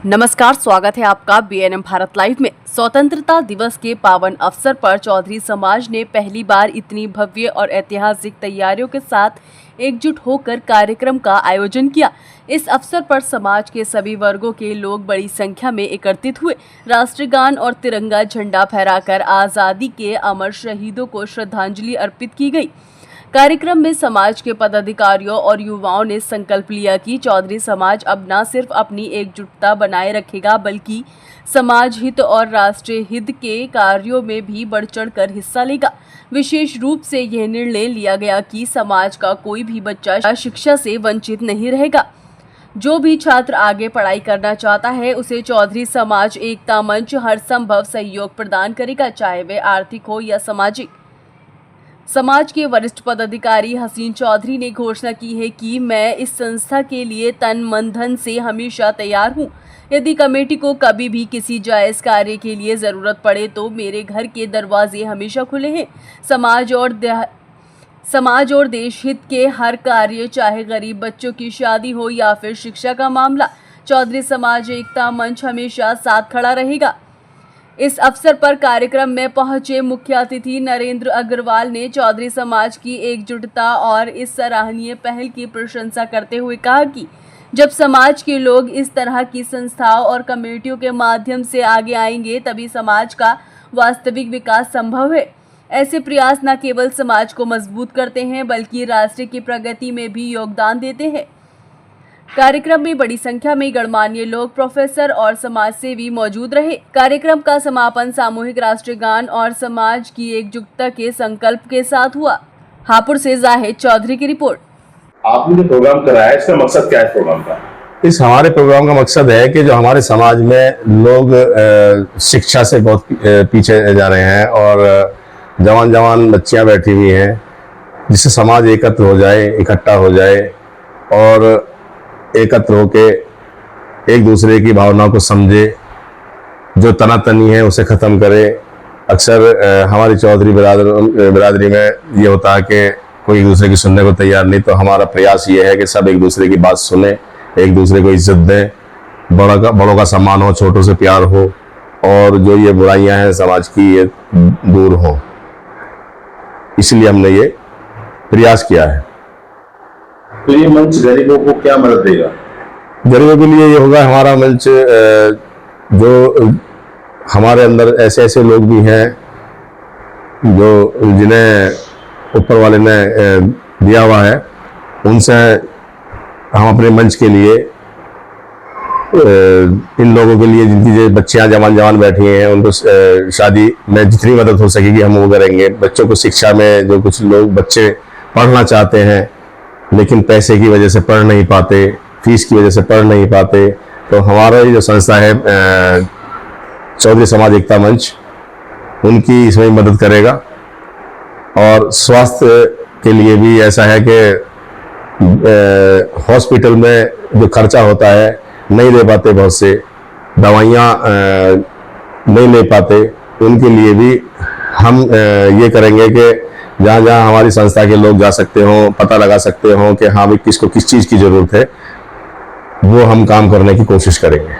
नमस्कार, स्वागत है आपका बीएनएम भारत लाइव में। स्वतंत्रता दिवस के पावन अवसर पर चौधरी समाज ने पहली बार इतनी भव्य और ऐतिहासिक तैयारियों के साथ एकजुट होकर कार्यक्रम का आयोजन किया। इस अवसर पर समाज के सभी वर्गों के लोग बड़ी संख्या में एकत्रित हुए। राष्ट्रगान और तिरंगा झंडा फहराकर आजादी के अमर शहीदों को श्रद्धांजलि अर्पित की गई। कार्यक्रम में समाज के पदाधिकारियों और युवाओं ने संकल्प लिया कि चौधरी समाज अब न सिर्फ अपनी एकजुटता बनाए रखेगा बल्कि समाज हित और राष्ट्रीय हित के कार्यों में भी बढ़ चढ़कर हिस्सा लेगा। विशेष रूप से यह निर्णय लिया गया कि समाज का कोई भी बच्चा शिक्षा से वंचित नहीं रहेगा। जो भी छात्र आगे पढ़ाई करना चाहता है उसे चौधरी समाज एकता मंच हर संभव सहयोग प्रदान करेगा, चाहे वे आर्थिक हो या सामाजिक। समाज के वरिष्ठ पदाधिकारी हसीन चौधरी ने घोषणा की है कि मैं इस संस्था के लिए तन मन धन से हमेशा तैयार हूं। यदि कमेटी को कभी भी किसी जायज कार्य के लिए जरूरत पड़े तो मेरे घर के दरवाजे हमेशा खुले हैं। समाज और देश हित के हर कार्य, चाहे गरीब बच्चों की शादी हो या फिर शिक्षा का मामला, चौधरी समाज एकता मंच हमेशा साथ खड़ा रहेगा। इस अवसर पर कार्यक्रम में पहुंचे मुख्य अतिथि नरेंद्र अग्रवाल ने चौधरी समाज की एकजुटता और इस सराहनीय पहल की प्रशंसा करते हुए कहा कि जब समाज के लोग इस तरह की संस्थाओं और कमेटियों के माध्यम से आगे आएंगे तभी समाज का वास्तविक विकास संभव है। ऐसे प्रयास न केवल समाज को मजबूत करते हैं बल्कि राष्ट्र की प्रगति में भी योगदान देते हैं। कार्यक्रम में बड़ी संख्या में गणमान्य लोग, प्रोफेसर और समाज सेवी मौजूद रहे। कार्यक्रम का समापन सामूहिक राष्ट्रगान और समाज की एकजुटता के संकल्प के साथ हुआ। हापुड़ से जाहिद चौधरी की रिपोर्ट। आपने जो प्रोग्राम कराया है इसका मकसद क्या है? प्रोग्राम का इस हमारे प्रोग्राम का मकसद है कि जो हमारे समाज में लोग शिक्षा से बहुत पीछे जा रहे हैं और जवान बच्चियां बैठी हुई हैं, जिससे समाज एकत्र हो जाए, इकट्ठा हो जाए और एकत्र होके एक दूसरे की भावनाओं को समझे, जो तनातनी है उसे ख़त्म करे। अक्सर हमारी चौधरी बिरादरी में ये होता है कि कोई एक दूसरे की सुनने को तैयार नहीं, तो हमारा प्रयास ये है कि सब एक दूसरे की बात सुने, एक दूसरे को इज्जत दें, बड़ों का सम्मान हो, छोटों से प्यार हो और जो ये बुराइयां हैं समाज की ये दूर हो। इसलिए हमने ये प्रयास किया है। तो ये मंच गरीबों को क्या मदद देगा? गरीबों के लिए ये होगा हमारा मंच, जो हमारे अंदर ऐसे लोग भी हैं जो जिन्हें ऊपर वाले ने दिया हुआ है, उनसे हम अपने मंच के लिए इन लोगों के लिए जिनकी जो बच्चियां जवान बैठी हैं उनको शादी में जितनी मदद हो सकेगी हम वो करेंगे। बच्चों को शिक्षा में, जो कुछ लोग बच्चे पढ़ना चाहते हैं लेकिन पैसे की वजह से पढ़ नहीं पाते, फीस की वजह से पढ़ नहीं पाते, तो हमारा ये जो संस्था है चौधरी समाज एकता मंच उनकी इसमें मदद करेगा। और स्वास्थ्य के लिए भी ऐसा है कि हॉस्पिटल में जो खर्चा होता है नहीं दे पाते, बहुत से दवाइयाँ नहीं ले पाते, उनके लिए भी हम ये करेंगे कि जहाँ हमारी संस्था के लोग जा सकते हों, पता लगा सकते हों कि हाँ भाई किसको किस चीज़ की ज़रूरत है, वो हम काम करने की कोशिश करेंगे।